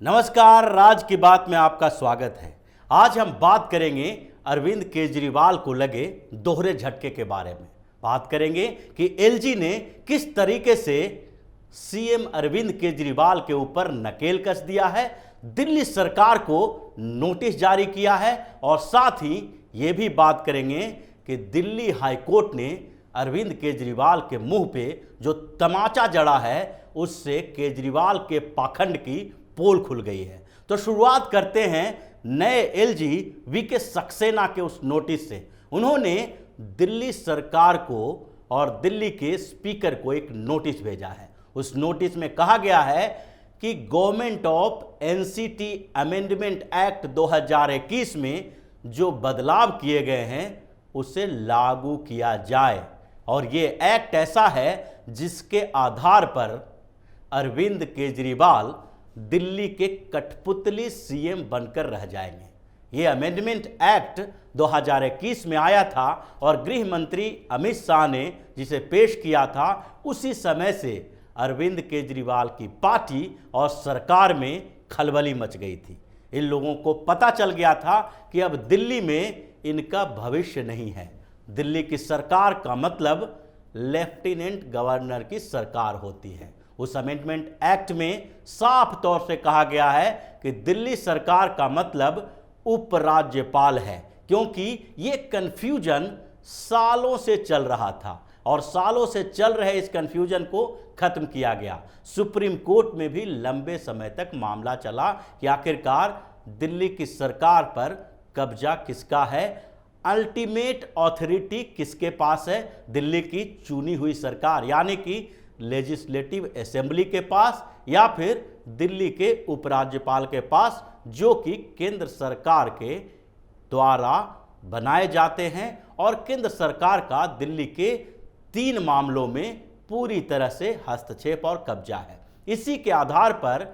नमस्कार, राज की बात में आपका स्वागत है। आज हम बात करेंगे अरविंद केजरीवाल को लगे दोहरे झटके के बारे में। बात करेंगे कि एलजी ने किस तरीके से सीएम अरविंद केजरीवाल के ऊपर नकेल कस दिया है, दिल्ली सरकार को नोटिस जारी किया है और साथ ही ये भी बात करेंगे कि दिल्ली हाईकोर्ट ने अरविंद केजरीवाल के मुंह पे जो तमाचा जड़ा है उससे केजरीवाल के पाखंड की पोल खुल गई है। तो शुरुआत करते हैं नए एलजी वीके सक्सेना के उस नोटिस से। उन्होंने दिल्ली सरकार को और दिल्ली के स्पीकर को एक नोटिस भेजा है। उस नोटिस में कहा गया है कि government of NCT amendment act 2021 में जो बदलाव किए गए हैं उसे लागू किया जाए और ये एक्ट ऐसा है जिसके आधार पर अरविंद केजरीवाल दिल्ली के कठपुतली सीएम बनकर रह जाएंगे। ये अमेंडमेंट एक्ट 2021 में आया था और गृह मंत्री अमित शाह ने जिसे पेश किया था, उसी समय से अरविंद केजरीवाल की पार्टी और सरकार में खलबली मच गई थी। इन लोगों को पता चल गया था कि अब दिल्ली में इनका भविष्य नहीं है। दिल्ली की सरकार का मतलब लेफ्टिनेंट गवर्नर की सरकार होती है। उस अमेंडमेंट एक्ट में साफ तौर से कहा गया है कि दिल्ली सरकार का मतलब उपराज्यपाल है, क्योंकि ये कंफ्यूजन सालों से चल रहा था और सालों से चल रहे इस कंफ्यूजन को खत्म किया गया। सुप्रीम कोर्ट में भी लंबे समय तक मामला चला कि आखिरकार दिल्ली की सरकार पर कब्जा किसका है, अल्टीमेट अथॉरिटी किसके पास है, दिल्ली की चुनी हुई सरकार यानी कि लेजिस्लेटिव असेंबली के पास या फिर दिल्ली के उपराज्यपाल के पास, जो कि केंद्र सरकार के द्वारा बनाए जाते हैं और केंद्र सरकार का दिल्ली के 3 मामलों में पूरी तरह से हस्तक्षेप और कब्जा है। इसी के आधार पर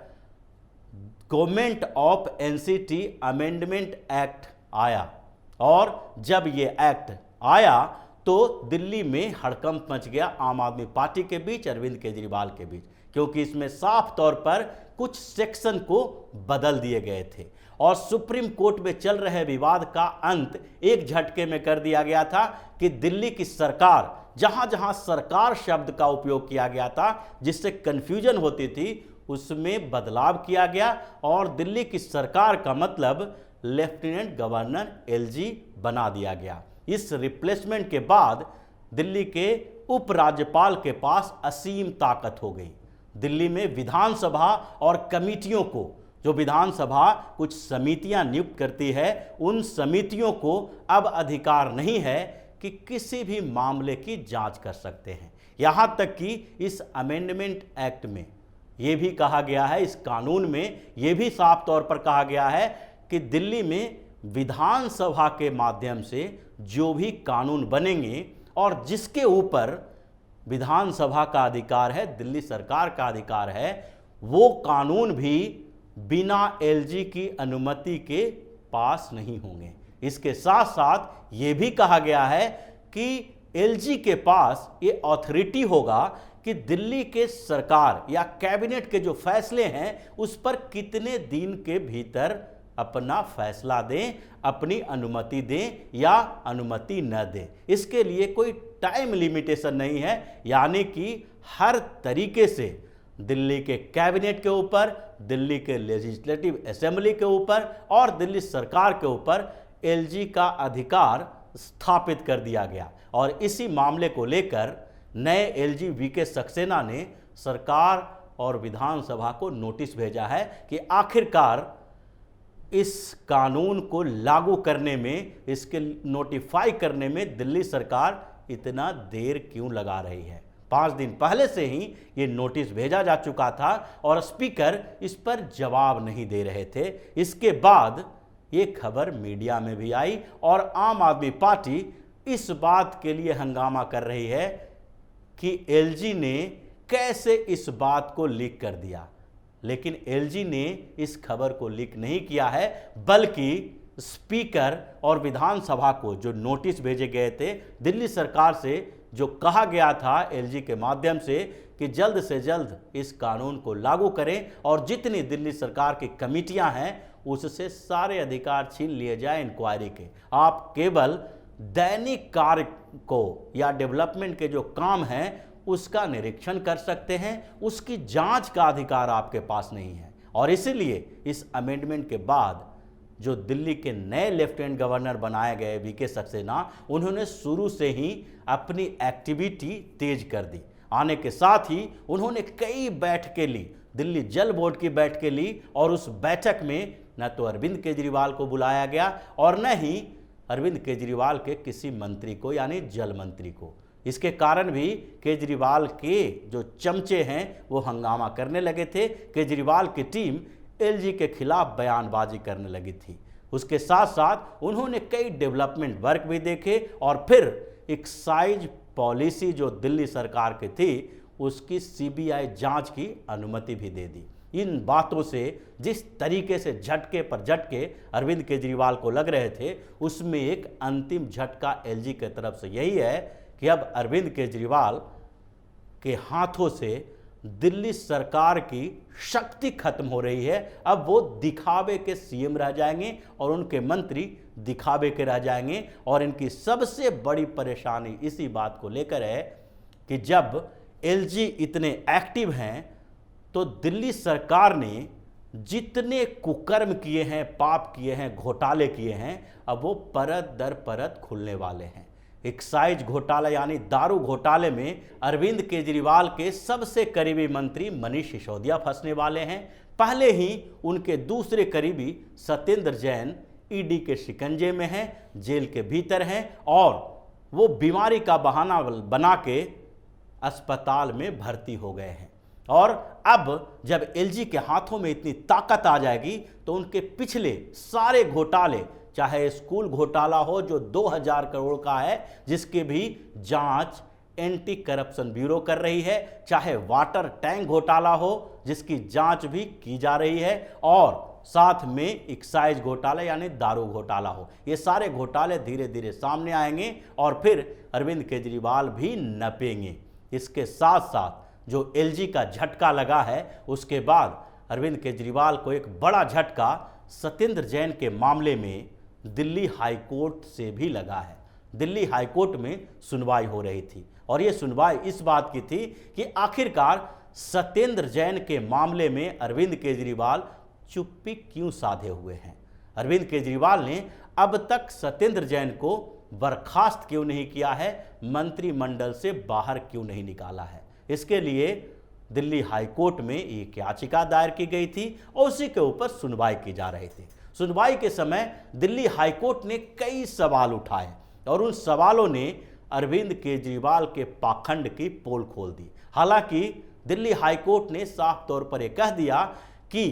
government of NCT amendment act आया और जब ये एक्ट आया तो दिल्ली में हड़कंप मच गया आम आदमी पार्टी के बीच, अरविंद केजरीवाल के बीच, क्योंकि इसमें साफ तौर पर कुछ सेक्शन को बदल दिए गए थे और सुप्रीम कोर्ट में चल रहे विवाद का अंत एक झटके में कर दिया गया था कि दिल्ली की सरकार, जहां जहां सरकार शब्द का उपयोग किया गया था जिससे कंफ्यूजन होती थी, उसमें बदलाव किया गया और दिल्ली की सरकार का मतलब लेफ्टिनेंट गवर्नर एलजी बना दिया गया। इस रिप्लेसमेंट के बाद दिल्ली के उपराज्यपाल के पास असीम ताकत हो गई। दिल्ली में विधानसभा और कमेटियों को, जो विधानसभा कुछ समितियां नियुक्त करती है, उन समितियों को अब अधिकार नहीं है कि किसी भी मामले की जांच कर सकते हैं। यहां तक कि इस अमेंडमेंट एक्ट में यह भी कहा गया है, इस कानून में यह भी साफ तौर पर कहा गया है कि दिल्ली में विधानसभा के माध्यम से जो भी कानून बनेंगे और जिसके ऊपर विधानसभा का अधिकार है, दिल्ली सरकार का अधिकार है, वो कानून भी बिना एलजी की अनुमति के पास नहीं होंगे। इसके साथ साथ ये भी कहा गया है कि एलजी के पास ये अथॉरिटी होगा कि दिल्ली के सरकार या कैबिनेट के जो फैसले हैं उस पर कितने दिन के भीतर अपना फैसला दें, अपनी अनुमति दें या अनुमति न दें। इसके लिए कोई टाइम लिमिटेशन नहीं है, यानी कि हर तरीके से दिल्ली के कैबिनेट के ऊपर, दिल्ली के लेजिस्लेटिव असेंबली के ऊपर और दिल्ली सरकार के ऊपर एलजी का अधिकार स्थापित कर दिया गया। और इसी मामले को लेकर नए एलजी वीके सक्सेना ने सरकार और विधानसभा को नोटिस भेजा है कि आखिरकार इस कानून को लागू करने में, इसके नोटिफाई करने में दिल्ली सरकार इतना देर क्यों लगा रही है। 5 दिन पहले से ही ये नोटिस भेजा जा चुका था और स्पीकर इस पर जवाब नहीं दे रहे थे। इसके बाद ये खबर मीडिया में भी आई और आम आदमी पार्टी इस बात के लिए हंगामा कर रही है कि एलजी ने कैसे इस बात को लीक कर दिया। लेकिन एलजी ने इस खबर को लीक नहीं किया है, बल्कि स्पीकर और विधानसभा को जो नोटिस भेजे गए थे दिल्ली सरकार से, जो कहा गया था एलजी के माध्यम से कि जल्द से जल्द इस कानून को लागू करें और जितनी दिल्ली सरकार की कमेटियां हैं उससे सारे अधिकार छीन लिए जाए इंक्वायरी के। आप केवल दैनिक कार्य को या डेवलपमेंट के जो काम हैं उसका निरीक्षण कर सकते हैं, उसकी जांच का अधिकार आपके पास नहीं है। और इसीलिए इस अमेंडमेंट के बाद जो दिल्ली के नए लेफ्टिनेंट गवर्नर बनाए गए वीके सक्सेना, उन्होंने शुरू से ही अपनी एक्टिविटी तेज कर दी। आने के साथ ही उन्होंने कई बैठकें ली, दिल्ली जल बोर्ड की बैठकें ली और उस बैठक में न तो अरविंद केजरीवाल को बुलाया गया और न ही अरविंद केजरीवाल के किसी मंत्री को यानी जल मंत्री को। इसके कारण भी केजरीवाल के जो चमचे हैं वो हंगामा करने लगे थे। केजरीवाल की टीम एलजी के खिलाफ बयानबाजी करने लगी थी। उसके साथ साथ उन्होंने कई डेवलपमेंट वर्क भी देखे और फिर एक्साइज पॉलिसी जो दिल्ली सरकार की थी उसकी सीबीआई जांच की अनुमति भी दे दी। इन बातों से जिस तरीके से झटके पर झटके अरविंद केजरीवाल को लग रहे थे उसमें एक अंतिम झटका एलजी की तरफ से यही है कि अब अरविंद केजरीवाल के हाथों से दिल्ली सरकार की शक्ति खत्म हो रही है। अब वो दिखावे के सीएम रह जाएंगे और उनके मंत्री दिखावे के रह जाएंगे। और इनकी सबसे बड़ी परेशानी इसी बात को लेकर है कि जब एलजी इतने एक्टिव हैं तो दिल्ली सरकार ने जितने कुकर्म किए हैं, पाप किए हैं, घोटाले किए हैं, अब वो परत दर परत खुलने वाले हैं। एक्साइज घोटाला यानी दारू घोटाले में अरविंद केजरीवाल के सबसे करीबी मंत्री मनीष सिसोदिया फंसने वाले हैं। पहले ही उनके दूसरे करीबी सत्येंद्र जैन ईडी के शिकंजे में हैं, जेल के भीतर हैं और वो बीमारी का बहाना बना के अस्पताल में भर्ती हो गए हैं। और अब जब एलजी के हाथों में इतनी ताकत आ जाएगी तो उनके पिछले सारे घोटाले, चाहे स्कूल घोटाला हो जो 2000 करोड़ का है जिसकी भी जांच एंटी करप्शन ब्यूरो कर रही है, चाहे वाटर टैंक घोटाला हो जिसकी जांच भी की जा रही है, और साथ में एक्साइज घोटाला यानी दारू घोटाला हो, ये सारे घोटाले धीरे धीरे सामने आएंगे और फिर अरविंद केजरीवाल भी नपेंगे। इसके साथ साथ जो एलजी का झटका लगा है उसके बाद अरविंद केजरीवाल को एक बड़ा झटका सत्येंद्र जैन के मामले में दिल्ली हाईकोर्ट से भी लगा है। दिल्ली हाईकोर्ट में सुनवाई हो रही थी और ये सुनवाई इस बात की थी कि आखिरकार सत्येंद्र जैन के मामले में अरविंद केजरीवाल चुप्पी क्यों साधे हुए हैं। अरविंद केजरीवाल ने अब तक सत्येंद्र जैन को बर्खास्त क्यों नहीं किया है, मंत्रिमंडल से बाहर क्यों नहीं निकाला है। इसके लिए दिल्ली हाईकोर्ट में एक याचिका दायर की गई थी और उसी के ऊपर सुनवाई की जा रही थी। सुनवाई के समय दिल्ली हाईकोर्ट ने कई सवाल उठाए और उन सवालों ने अरविंद केजरीवाल के पाखंड की पोल खोल दी। हालांकि दिल्ली हाईकोर्ट ने साफ तौर पर यह कह दिया कि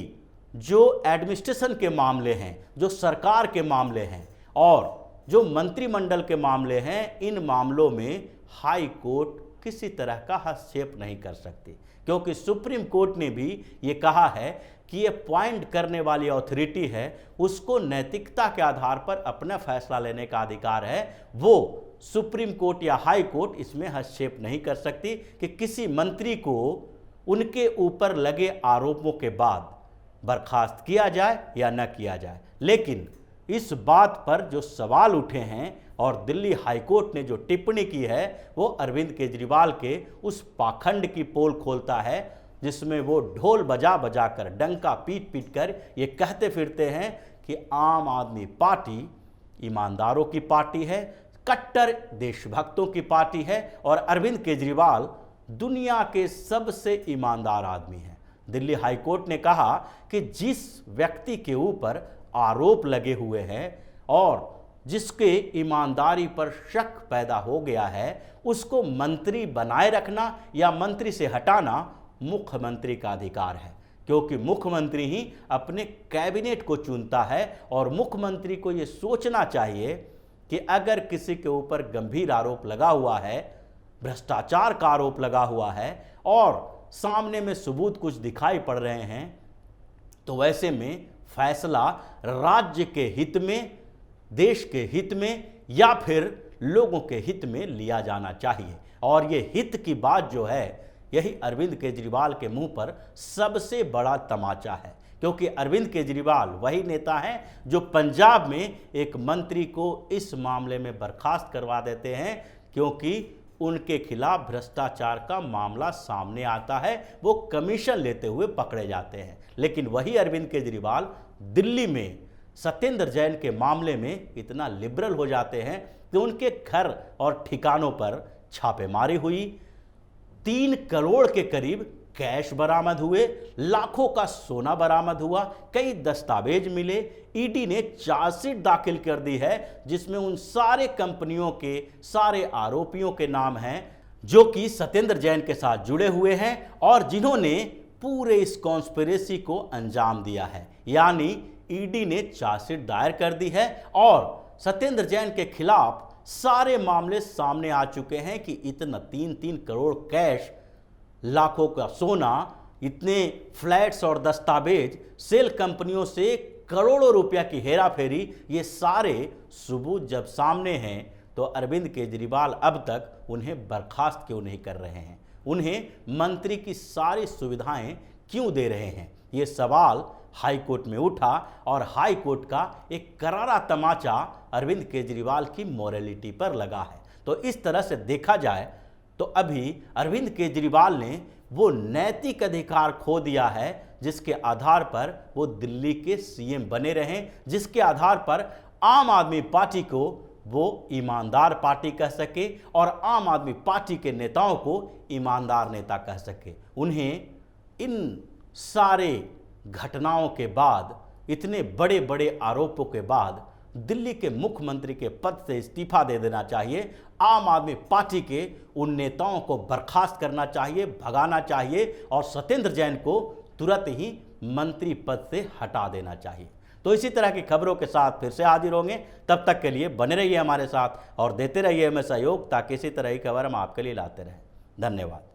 जो एडमिनिस्ट्रेशन के मामले हैं, जो सरकार के मामले हैं और जो मंत्रिमंडल के मामले हैं, इन मामलों में हाई कोर्ट किसी तरह का हस्तक्षेप नहीं कर सकती, क्योंकि सुप्रीम कोर्ट ने भी ये कहा है कि ये पॉइंट करने वाली अथॉरिटी है, उसको नैतिकता के आधार पर अपना फैसला लेने का अधिकार है। वो सुप्रीम कोर्ट या हाई कोर्ट इसमें हस्तक्षेप नहीं कर सकती कि किसी मंत्री को उनके ऊपर लगे आरोपों के बाद बर्खास्त किया जाए या न किया जाए। लेकिन इस बात पर जो सवाल उठे हैं और दिल्ली हाईकोर्ट ने जो टिप्पणी की है वो अरविंद केजरीवाल के उस पाखंड की पोल खोलता है जिसमें वो ढोल बजा बजा कर, डंका पीट पीट कर ये कहते फिरते हैं कि आम आदमी पार्टी ईमानदारों की पार्टी है, कट्टर देशभक्तों की पार्टी है और अरविंद केजरीवाल दुनिया के सबसे ईमानदार आदमी हैं। दिल्ली हाईकोर्ट ने कहा कि जिस व्यक्ति के ऊपर आरोप लगे हुए हैं और जिसके ईमानदारी पर शक पैदा हो गया है उसको मंत्री बनाए रखना या मंत्री से हटाना मुख्यमंत्री का अधिकार है, क्योंकि मुख्यमंत्री ही अपने कैबिनेट को चुनता है और मुख्यमंत्री को ये सोचना चाहिए कि अगर किसी के ऊपर गंभीर आरोप लगा हुआ है, भ्रष्टाचार का आरोप लगा हुआ है और सामने में सबूत कुछ दिखाई पड़ रहे हैं, तो वैसे में फैसला राज्य के हित में, देश के हित में या फिर लोगों के हित में लिया जाना चाहिए। और ये हित की बात जो है, यही अरविंद केजरीवाल के मुंह पर सबसे बड़ा तमाचा है, क्योंकि अरविंद केजरीवाल वही नेता हैं जो पंजाब में एक मंत्री को इस मामले में बर्खास्त करवा देते हैं, क्योंकि उनके खिलाफ भ्रष्टाचार का मामला सामने आता है, वो कमीशन लेते हुए पकड़े जाते हैं। लेकिन वही अरविंद केजरीवाल दिल्ली में सत्येंद्र जैन के मामले में इतना लिबरल हो जाते हैं कि उनके घर और ठिकानों पर छापेमारी हुई, 3 करोड़ के करीब कैश बरामद हुए, लाखों का सोना बरामद हुआ, कई दस्तावेज मिले। ईडी ने चार्जशीट दाखिल कर दी है जिसमें उन सारे कंपनियों के सारे आरोपियों के नाम हैं जो कि सत्येंद्र जैन के साथ जुड़े हुए हैं और जिन्होंने पूरे इस कॉन्स्पिरेसी को अंजाम दिया है। यानी ईडी ने चार्जशीट दायर कर दी है और सत्येंद्र जैन के खिलाफ सारे मामले सामने आ चुके हैं कि इतना 3-3 करोड़ कैश, लाखों का सोना, इतने फ्लैट्स और दस्तावेज, सेल कंपनियों से करोड़ों रुपया की हेरा फेरी, ये सारे सबूत जब सामने हैं तो अरविंद केजरीवाल अब तक उन्हें बर्खास्त क्यों नहीं कर रहे हैं, उन्हें मंत्री की सारी सुविधाएं क्यों दे रहे हैं? ये सवाल हाई कोर्ट में उठा और हाई कोर्ट का एक करारा तमाचा अरविंद केजरीवाल की मोरालिटी पर लगा है। तो इस तरह से देखा जाए तो अभी अरविंद केजरीवाल ने वो नैतिक अधिकार खो दिया है जिसके आधार पर वो दिल्ली के सीएम बने रहें, जिसके आधार पर आम आदमी पार्टी को वो ईमानदार पार्टी कह सके और आम आदमी पार्टी के नेताओं को ईमानदार नेता कह सके। उन्हें इन सारे घटनाओं के बाद, इतने बड़े बड़े आरोपों के बाद दिल्ली के मुख्यमंत्री के पद से इस्तीफा दे देना चाहिए। आम आदमी पार्टी के उन नेताओं को बर्खास्त करना चाहिए, भगाना चाहिए और सत्येंद्र जैन को तुरंत ही मंत्री पद से हटा देना चाहिए। तो इसी तरह की खबरों के साथ फिर से हाजिर होंगे। तब तक के लिए बने रहिए हमारे साथ और देते रहिए हमें सहयोग, ताकि इसी तरह की खबर हम आपके लिए लाते रहें। धन्यवाद।